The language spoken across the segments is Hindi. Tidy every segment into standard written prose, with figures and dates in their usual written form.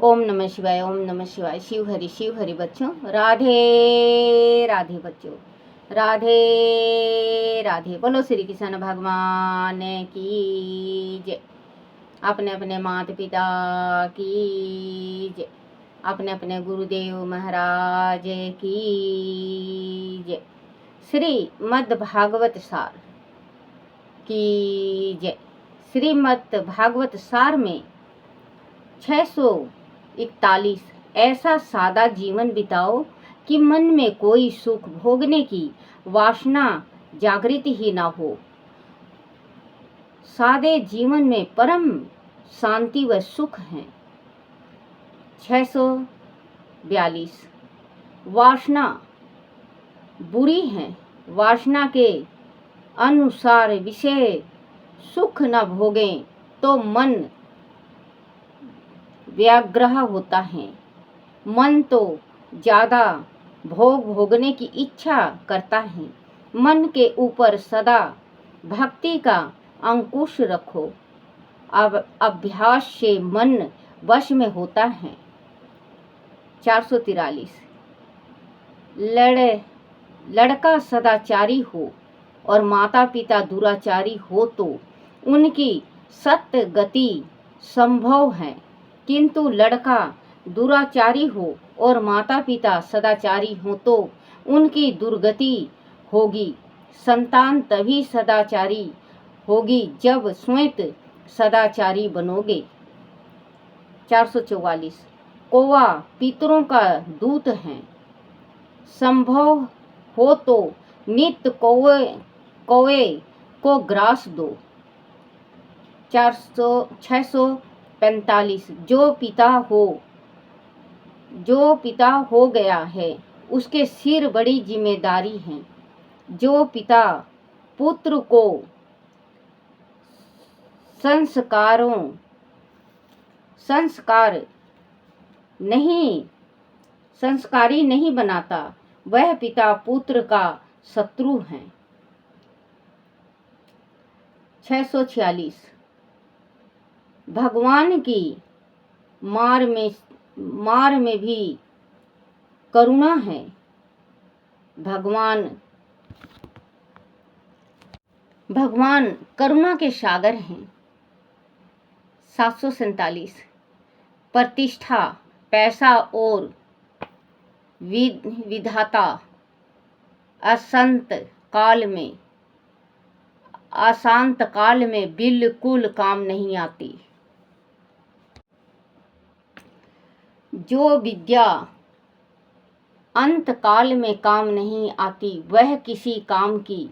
ओम नमः शिवाय, ओम नमः शिवाय। शिव हरि बच्चों। राधे राधे बच्चों, राधे राधे। बोलो श्री कृष्ण भगवान की जय। अपने अपने माता पिता की जय, अपने अपने गुरुदेव महाराज की जय। श्रीमद् भागवत सार की जय। श्रीमद् भागवत सार में 641 ऐसा सादा जीवन बिताओ कि मन में कोई सुख भोगने की वासना जागृत ही ना हो। सादे जीवन में परम शांति व सुख है। 642 वासना बुरी है। वासना के अनुसार विषय सुख न भोगें तो मन व्याग्रह होता है। मन तो ज़्यादा भोगने की इच्छा करता है। मन के ऊपर सदा भक्ति का अंकुश रखो। अब अभ्यास से मन वश में होता है। 443 लड़का सदाचारी हो और माता पिता दुराचारी हो तो उनकी सत्य गति संभव है, किंतु लड़का दुराचारी हो और माता पिता सदाचारी हो तो उनकी दुर्गति होगी। संतान तभी सदाचारी होगी जब स्वयं सदाचारी बनोगे। 444 कौवा पितरों का दूत है। संभव हो तो नित्य कौवे को ग्रास दो। 645 जो पिता हो गया है उसके सिर बड़ी जिम्मेदारी है। जो पिता पुत्र को संस्कारी नहीं बनाता वह पिता पुत्र का शत्रु है। 646 भगवान की मार में भी करुणा है। भगवान करुणा के सागर हैं। 747 प्रतिष्ठा पैसा और विधाता अशांत काल में बिल्कुल काम नहीं आती। जो विद्या अंत काल में काम नहीं आती वह किस काम की।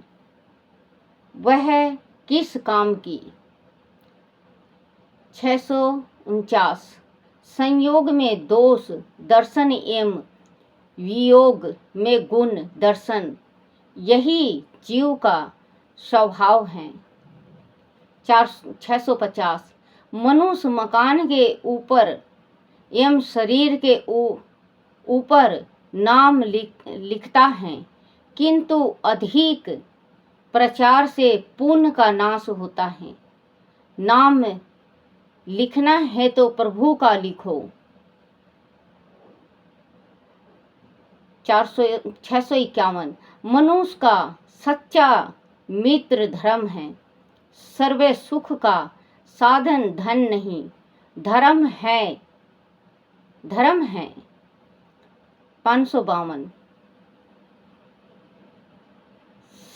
649 संयोग में दोष दर्शन एवं वियोग में गुण दर्शन, यही जीव का स्वभाव है। 650 मनुष्य मकान के ऊपर एवं शरीर के ऊपर नाम लिखता है, किंतु अधिक प्रचार से पुण्य का नाश होता है। नाम लिखना है तो प्रभु का लिखो। 651 मनुष्य का सच्चा मित्र धर्म है। सर्व सुख का साधन धन नहीं, धर्म है। 552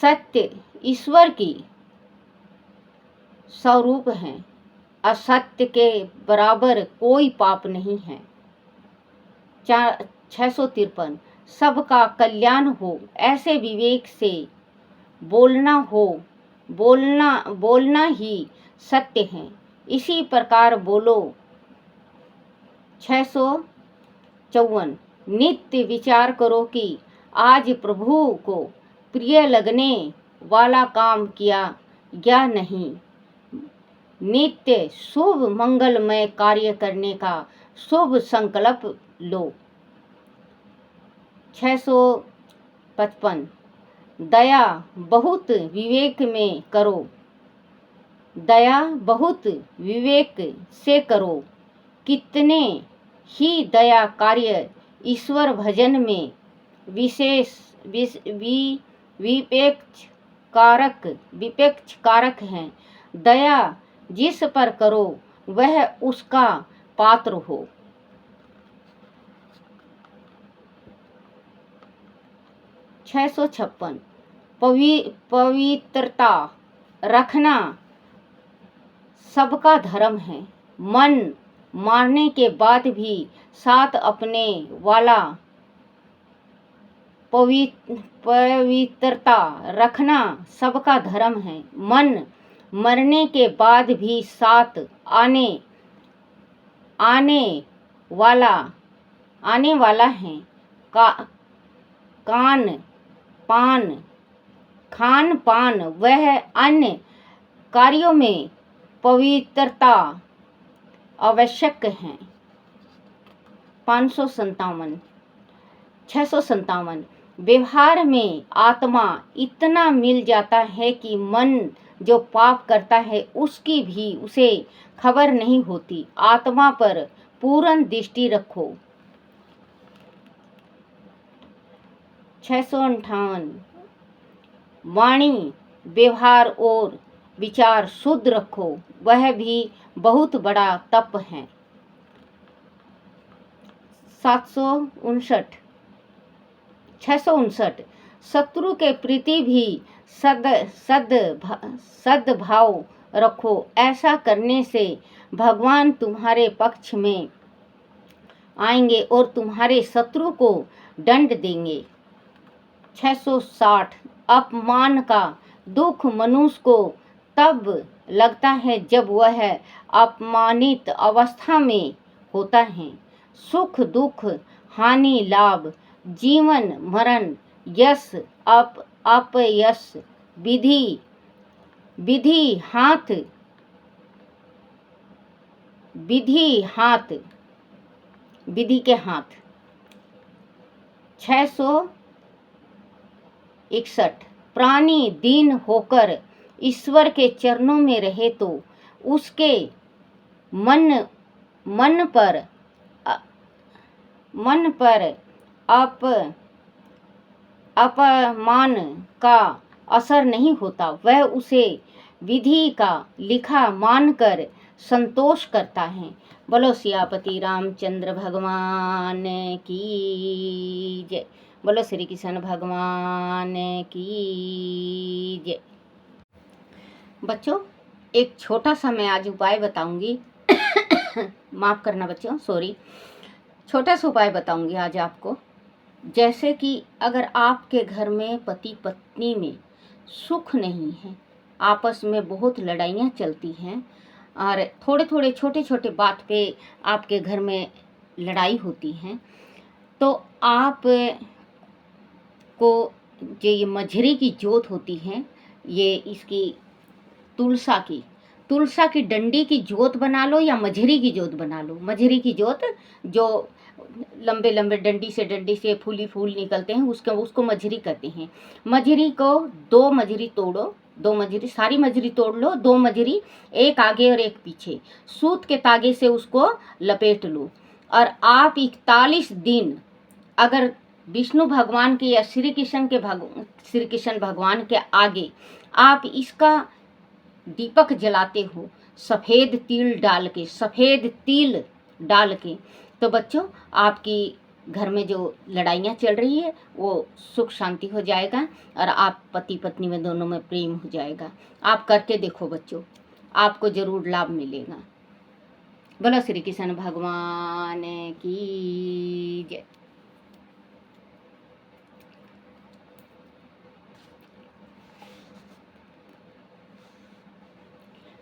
सत्य ईश्वर की स्वरूप है। असत्य के बराबर कोई पाप नहीं है। 653 सबका कल्याण हो ऐसे विवेक से बोलना ही सत्य है। इसी प्रकार बोलो। 654 नित्य विचार करो कि आज प्रभु को प्रिय लगने वाला काम किया या नहीं। नित्य शुभ मंगलमय कार्य करने का शुभ संकल्प लो। 655 दया बहुत विवेक में करो। दया बहुत विवेक से करो। कितने ही दया कार्य ईश्वर भजन में विशेष विपेक्ष कारक हैं। दया जिस पर करो वह उसका पात्र हो। 656 पवित्रता रखना सबका धर्म है। मन मारने के बाद भी साथ अपने वाला पवित्रता रखना सबका धर्म है। मन मरने के बाद भी साथ आने वाला है। खान पान वह अन्य कार्यों में पवित्रता आवश्यक है। 657 व्यवहार में आत्मा इतना मिल जाता है कि मन जो पाप करता है उसकी भी उसे खबर नहीं होती। आत्मा पर पूर्ण दृष्टि रखो। 658 वाणी व्यवहार और विचार शुद्ध रखो, वह भी बहुत बड़ा तप है। 659 शत्रु के प्रति भी सद्भाव रखो, ऐसा करने से भगवान तुम्हारे पक्ष में आएंगे और तुम्हारे शत्रु को दंड देंगे। 660 अपमान का दुख मनुष्य को तब लगता है जब वह अपमानित अवस्था में होता है। सुख दुख हानि लाभ जीवन मरण यश अपयश विधि के हाथ। 661 प्राणी दीन होकर ईश्वर के चरणों में रहे तो उसके मन पर अपमान का असर नहीं होता। वह उसे विधि का लिखा मानकर संतोष करता है। बोलो सियापति रामचंद्र भगवान की जय। बोलो श्री कृष्ण भगवान की जय। बच्चों एक छोटा सा मैं आज उपाय बताऊंगी माफ करना बच्चों, सॉरी। छोटा सा उपाय बताऊंगी आज आपको। जैसे कि अगर आपके घर में पति पत्नी में सुख नहीं है, आपस में बहुत लड़ाइयाँ चलती हैं और थोड़े छोटे छोटे बात पे आपके घर में लड़ाई होती हैं, तो आप को जो ये मझरी की जोत होती है, ये इसकी तुलसा की डंडी की जोत बना लो या मझरी की जोत बना लो। मझरी की जोत जो लंबे डंडी से फूल निकलते हैं उसको मझरी कहते हैं। मझरी को दो मझरी तोड़ो, सारी मझरी तोड़ लो, 2 मझरी एक आगे और एक पीछे सूत के तागे से उसको लपेट लो और आप 41 दिन अगर विष्णु भगवान के या श्री कृष्ण भगवान के आगे आप इसका दीपक जलाते हो सफ़ेद तिल डाल के, तो बच्चों आपकी घर में जो लड़ाइयाँ चल रही है वो सुख शांति हो जाएगा और आप पति पत्नी में दोनों में प्रेम हो जाएगा। आप करके देखो बच्चों, आपको ज़रूर लाभ मिलेगा। बोलो श्री कृष्ण भगवान की जय।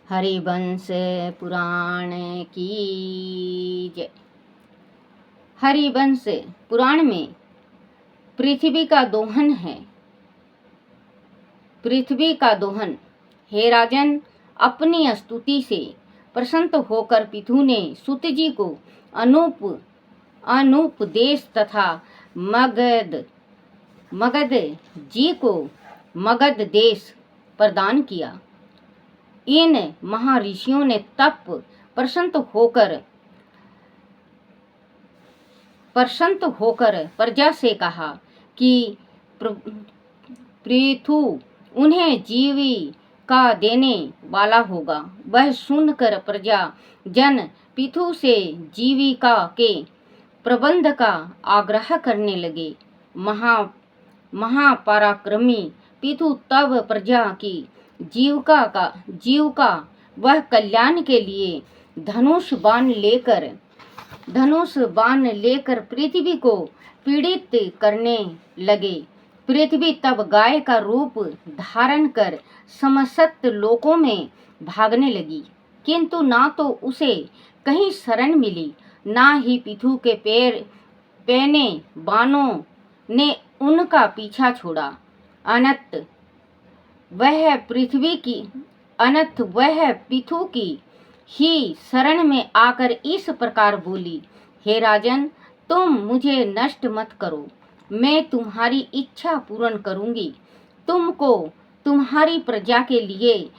हरिवंश पुराण की जय। हरिवंश पुराण में पृथ्वी का दोहन है। पृथ्वी का दोहन। हे राजन, अपनी स्तुति से प्रसन्न होकर पृथु ने सूत जी को अनूप देश तथा मगध जी को मगध देश प्रदान किया। इन महर्षियों ने तप प्रसन्न होकर प्रसन्न होकर प्रजा से कहा कि पृथु उन्हें जीविका देने वाला होगा। वह सुनकर प्रजा जन पृथु से जीविका के प्रबंध का आग्रह करने लगे। महापराक्रमी पृथु तब प्रजा की जीविका वह कल्याण के लिए धनुष बाण लेकर पृथ्वी को पीड़ित करने लगे। पृथ्वी तब गाय का रूप धारण कर समस्त लोकों में भागने लगी, किंतु ना तो उसे कहीं शरण मिली, ना ही पृथु के पैने बाणों ने उनका पीछा छोड़ा। अनंत वह पृथु की ही शरण में आकर इस प्रकार बोली, हे राजन, तुम मुझे नष्ट मत करो, मैं तुम्हारी इच्छा पूर्ण करूंगी। तुमको तुम्हारी प्रजा के लिए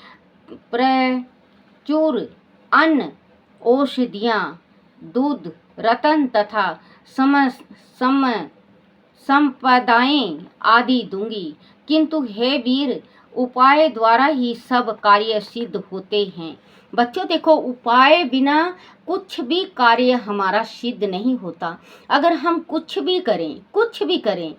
प्रचुर अन्न, औषधियाँ, दूध, रत्न तथा संपदाएं आदि दूंगी, किंतु हे वीर, उपाय द्वारा ही सब कार्य सिद्ध होते हैं। बच्चों देखो, उपाय बिना कुछ भी कार्य हमारा सिद्ध नहीं होता। अगर हम कुछ भी करें,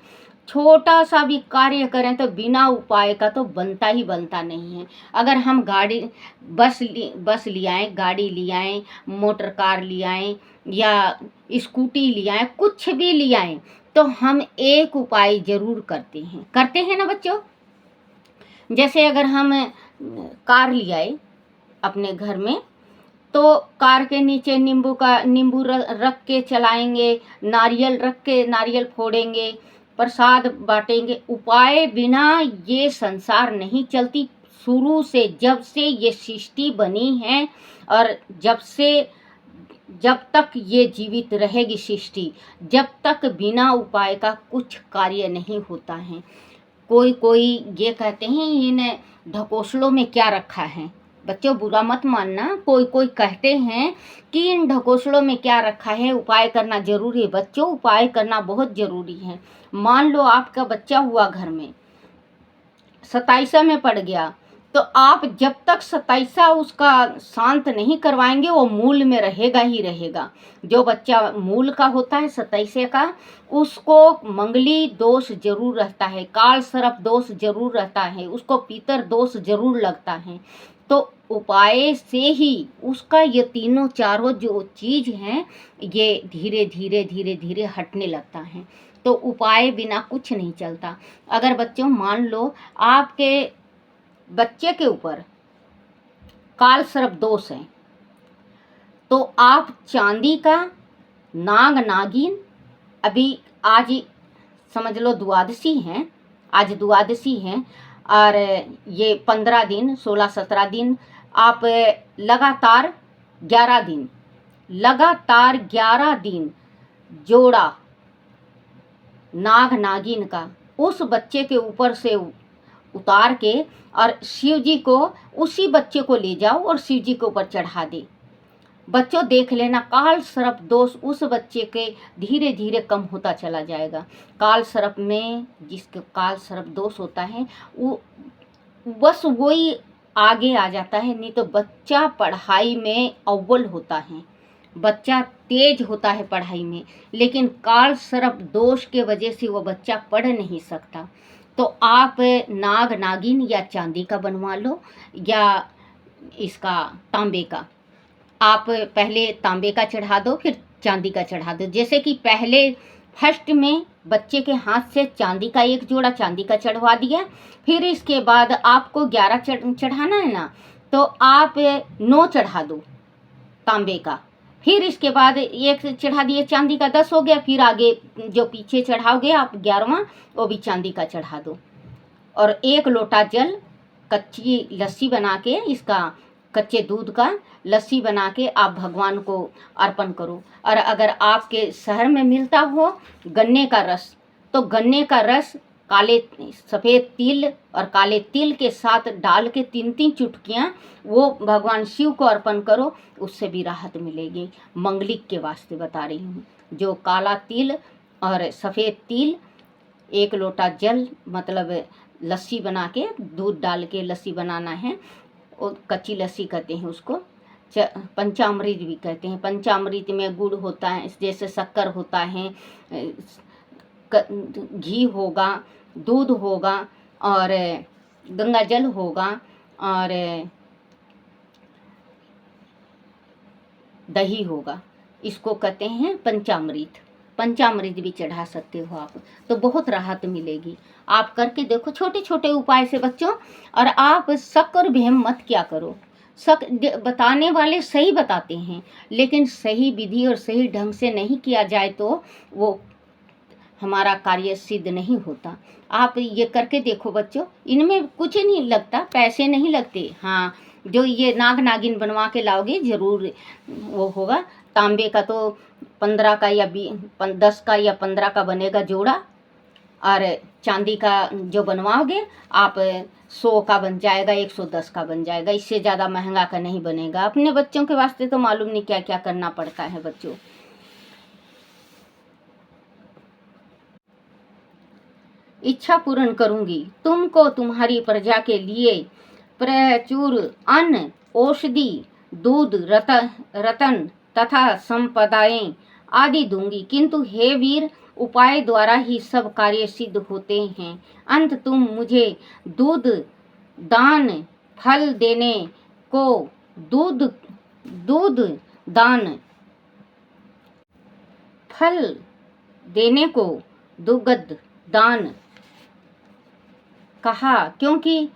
छोटा सा भी कार्य करें तो बिना उपाय का तो बनता ही बनता नहीं है। अगर हम बस ले आएँ, गाड़ी ले आएँ, मोटर कार ले आएँ या स्कूटी ले आएँ, कुछ भी ले आएँ, तो हम एक उपाय जरूर करते हैं ना बच्चों। जैसे अगर हम कार ले आए अपने घर में, तो कार के नीचे नींबू रख के चलाएंगे, नारियल रख के नारियल फोड़ेंगे, प्रसाद बांटेंगे। उपाय बिना ये संसार नहीं चलती। शुरू से जब से ये सृष्टि बनी है और जब तक ये जीवित रहेगी सृष्टि, जब तक बिना उपाय का कुछ कार्य नहीं होता है। कोई ये कहते हैं इन ढकोसलों में क्या रखा है। बच्चों बुरा मत मानना, कोई कहते हैं कि इन ढकोसलों में क्या रखा है, उपाय करना जरूरी है। बच्चों उपाय करना बहुत जरूरी है। मान लो आपका बच्चा हुआ घर में 27 में पड़ गया, तो आप जब तक 27 उसका शांत नहीं करवाएंगे, वो मूल में रहेगा ही रहेगा। जो बच्चा मूल का होता है 27 का, उसको मंगली दोष जरूर रहता है, काल सर्प दोष जरूर रहता है, उसको पीतर दोष जरूर लगता है। तो उपाय से ही उसका ये तीनों चारों जो चीज हैं, ये धीरे धीरे हटने लगता है। तो उपाय बिना कुछ नहीं चलता। अगर बच्चों मान लो आपके बच्चे के ऊपर काल सर्प दोष है, तो आप चांदी का नागिन, अभी आज समझ लो द्वादशी है, आज द्वादशी है, और ये 15 दिन 16-17 दिन आप लगातार 11 दिन जोड़ा नागिन का उस बच्चे के ऊपर से उतार के और शिव जी को, उसी बच्चे को ले जाओ और शिव जी के ऊपर चढ़ा दे। बच्चों देख लेना, काल सर्प दोष उस बच्चे के धीरे धीरे कम होता चला जाएगा। काल सर्प में जिसके काल सर्प दोष होता है, वो बस वही आगे आ जाता है, नहीं तो बच्चा पढ़ाई में अव्वल होता है, बच्चा तेज होता है पढ़ाई में, लेकिन काल सर्प दोष के वजह से वो बच्चा पढ़ नहीं सकता। तो आप नागिन या चांदी का बनवा लो या इसका तांबे का। आप पहले तांबे का चढ़ा दो, फिर चांदी का चढ़ा दो। जैसे कि पहले फर्स्ट में बच्चे के हाथ से चांदी का एक जोड़ा चांदी का चढ़वा दिया, फिर इसके बाद आपको 11 चढ़ाना है ना, तो आप 9 चढ़ा दो तांबे का, फिर इसके बाद एक चढ़ा दिए चांदी का, 10 हो गया। फिर आगे जो पीछे चढ़ाओगे आप 11वां, वो भी चांदी का चढ़ा दो। और 1 लोटा जल, कच्ची लस्सी बना के, इसका कच्चे दूध का लस्सी बना के आप भगवान को अर्पण करो। और अगर आपके शहर में मिलता हो गन्ने का रस, तो गन्ने का रस काले सफ़ेद तिल और काले तिल के साथ डाल के 3-3 चुटकियाँ वो भगवान शिव को अर्पण करो, उससे भी राहत मिलेगी। मंगलिक के वास्ते बता रही हूँ। जो काला तिल और सफ़ेद तिल, 1 लोटा जल, मतलब लस्सी बना के दूध डाल के लस्सी बनाना है, और कच्ची लस्सी कहते हैं उसको, पंचामृत भी कहते हैं। पंचामृत में गुड़ होता है, जैसे शक्कर होता है, घी होगा, दूध होगा और गंगा जल होगा और दही होगा। इसको कहते हैं पंचामृत। पंचामृत भी चढ़ा सकते हो आप, तो बहुत राहत मिलेगी। आप करके देखो छोटे छोटे उपाय से बच्चों। और आप शक और वहम मत क्या करो। शक बताने वाले सही बताते हैं, लेकिन सही विधि और सही ढंग से नहीं किया जाए तो वो हमारा कार्य सिद्ध नहीं होता। आप ये करके देखो बच्चों, इनमें कुछ नहीं लगता, पैसे नहीं लगते। हाँ, जो ये नाग नागिन बनवा के लाओगे ज़रूर वो होगा। तांबे का तो 15 का या 10 का या 15 का बनेगा जोड़ा, और चांदी का जो बनवाओगे आप 100 का बन जाएगा, 110 का बन जाएगा। इससे ज़्यादा महंगा का नहीं बनेगा। अपने बच्चों के वास्ते तो मालूम नहीं क्या क्या करना पड़ता है बच्चों। इच्छा पूर्ण करूंगी, तुमको तुम्हारी प्रजा के लिए प्रचुर अन्न, औषधि, दूध, रतन तथा संपदाएं आदि दूंगी। किंतु हे वीर, उपाय द्वारा ही सब कार्य सिद्ध होते हैं। अंत तुम मुझे दूध दान फल देने को दूध दान फल देने को दुग्ध दान कहा, क्योंकि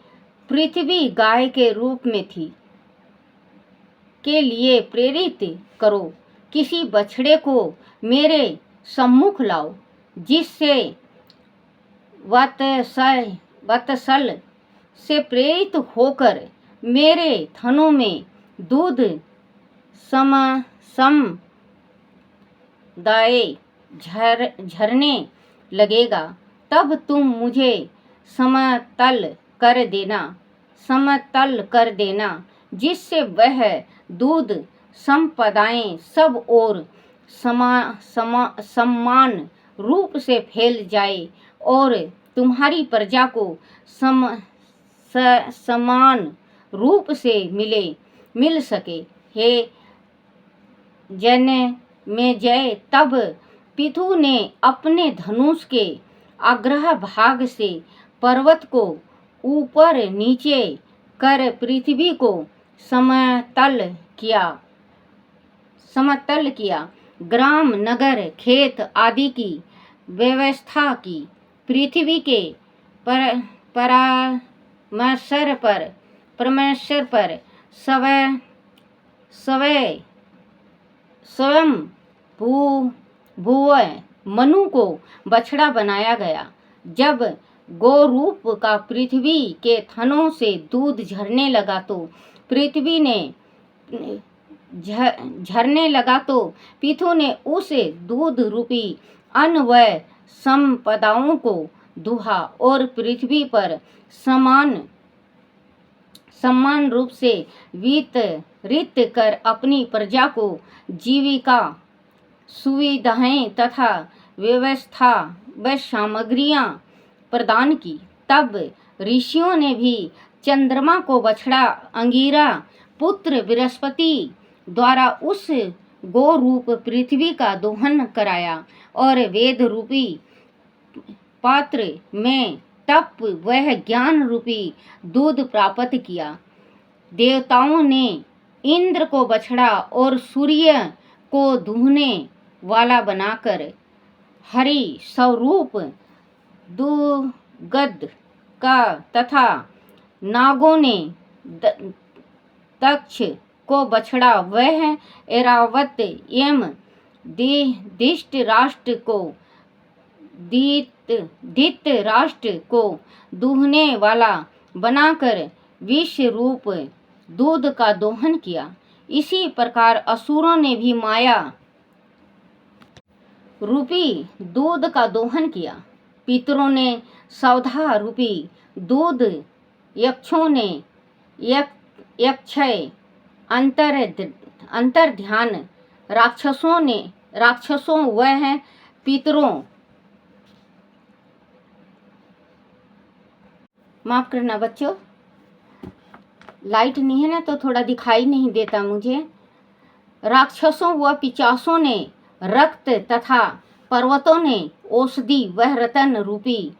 पृथ्वी गाय के रूप में थी। के लिए प्रेरित करो, किसी बछड़े को मेरे सम्मुख लाओ, जिससे वत्सल से प्रेरित होकर मेरे थनों में दूध समदाय झरने लगेगा। तब तुम मुझे समतल कर देना, जिससे वह दूध संपदाएं सब और समान रूप से फैल जाए और तुम्हारी प्रजा को समान रूप से मिल सके। हे जय। तब पितु ने अपने धनुष के अग्र भाग से पर्वत को ऊपर नीचे कर पृथ्वी को समतल किया। ग्राम, नगर, खेत आदि की व्यवस्था की। पृथ्वी के परमेश्वर पर स्वयं भूव मनु को बछड़ा बनाया गया। जब गोरूप का पृथ्वी के थनों से दूध झरने लगा तो पितु ने उस दूध रूपी अन्न व संपदाओं को दुहा और पृथ्वी पर समान रूप से वितरित कर अपनी प्रजा को जीविका, सुविधाएं तथा व्यवस्था व सामग्रियां प्रदान की। तब ऋषियों ने भी चंद्रमा को बछड़ा अंगिरा पुत्र बृहस्पति द्वारा उस गोरूप पृथ्वी का दोहन कराया और वेद रूपी पात्र में तप वह ज्ञान रूपी दूध प्राप्त किया। देवताओं ने इंद्र को बछड़ा और सूर्य को दूहने वाला बनाकर हरि स्वरूप दुग्ध का तथा नागों ने दक्ष को बछड़ा वह ऐरावत एवं धृतराष्ट्र को दूहने वाला बनाकर विश्व रूप दूध का दोहन किया। इसी प्रकार असुरों ने भी माया रूपी दूध का दोहन किया। पितरों ने सौधा रूपी दूध, यक्षों ने यक्षय अंतर ध्यान, राक्षसों वह पितरों, माफ करना बच्चों, लाइट नहीं है ना तो थोड़ा दिखाई नहीं देता मुझे। राक्षसों व पिशाचों ने रक्त तथा पर्वतों ने औषधि वह रतन रूपी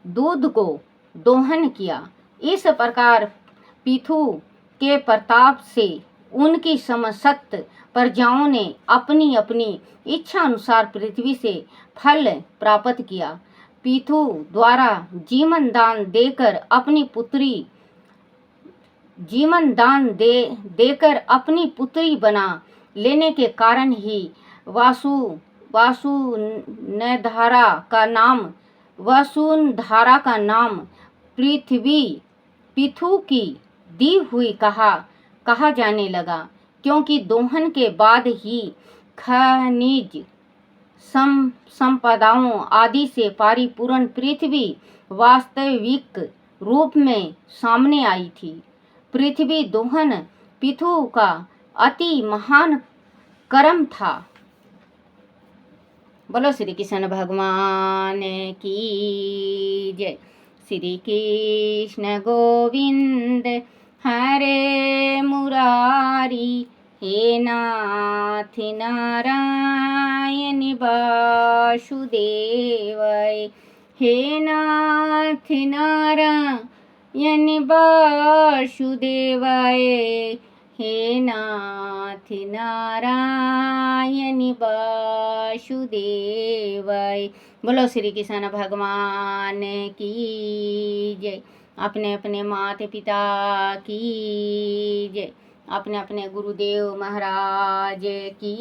दूध को दोहन किया। इस प्रकार पृथु के प्रताप से उनकी समस्त प्रजाओं ने अपनी अपनी इच्छा अनुसार पृथ्वी से फल प्राप्त किया। पृथु द्वारा जीवन दान देकर अपनी पुत्री बना लेने के कारण ही वसुंधरा का नाम पृथु की दी हुई कहा जाने लगा, क्योंकि दोहन के बाद ही खनिज संपदाओं आदि से परिपूर्ण पृथ्वी वास्तविक रूप में सामने आई थी। पृथ्वी दोहन पृथु का अति महान कर्म था। बोलो श्री कृष्ण भगवान की जय। श्री कृष्ण गोविंद हरे मुरारी, हे नाथ नारायण वासुदेवाय, हे नाथ नारायण वासुदेवाय, हे नाथ नारायण वासुदेवाय। बोलो श्री कृष्ण भगवान की जय। अपने अपने माता पिता की जय, अपने अपने गुरुदेव महाराज की